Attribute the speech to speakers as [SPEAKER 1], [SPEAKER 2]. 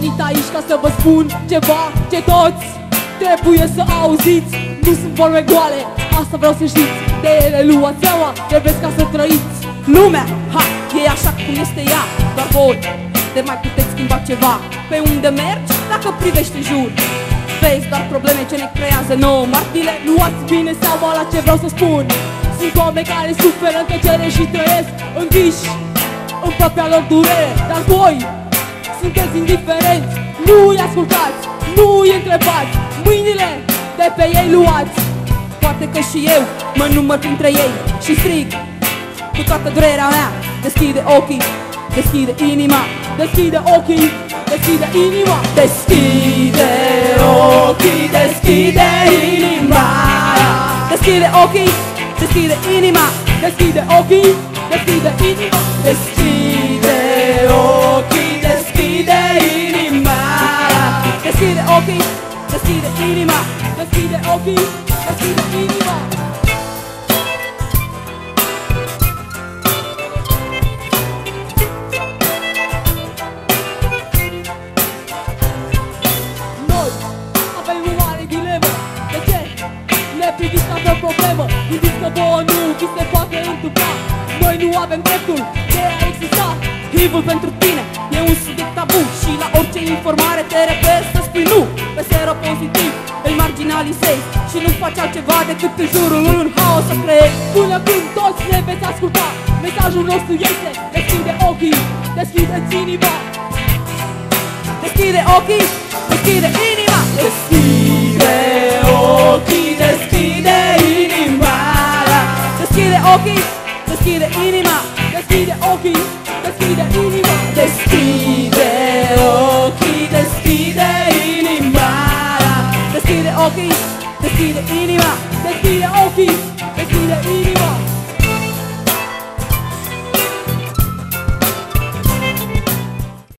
[SPEAKER 1] venit aici ca să vă spun ceva ce toți trebuie să auziți. Nu sunt vorbe goale, asta vreau să știți. De ele luați seama, trebuie ca să trăiți. Lumea, ha, e așa cum este ea. Doar voi de mai puteți schimba ceva. Pe unde mergi, dacă privești în jur, vezi doar probleme ce ne creează nouă. Martile, luați bine seama la ce vreau să spun. Sunt oameni care suferă în tăcere și trăiesc închiși în propria lor durere. Dar voi sunteți indiferenți, nu îi ascultați, nu îi întrebați. Mâinile de pe ei luați. Poate că și eu mă număr printre ei și strig cu toată durerea mea. Deschide ochii, deschide inima, deschide ochii, deschide inima. Deschide ochii, deschide inima. Deschide ochii, deschide inima, deschide ochii, deschide inima. Deschide ochii, deschide inima. Deschide ochii, deschide inima, deschide ochii, deschide inima. Noi avem o mare dilemă. De ce ne priviți ca pe o problemă? Gândiți că vouă nu vi se poate întâmpla. Noi nu avem dreptul de a exista. HIV-ul pentru tine e un subiect tabu și la orice informare te repezi să spui nu. Pe seropozitiv îl marginalizezi și nu faci altceva decât în jurul lui un haos să creezi. Până când toți ne veți asculta, mesajul nostru este: deschide ochii, deschide-ți inima. Deschide ochii, deschide inima. Deschide ochii, deschide inima. Deschide ochii, deschide inima. Deschide ochii, deschide inima. Deschide ochii, deschide inima. Deschide ochii, deschide inima. Deschide ochii.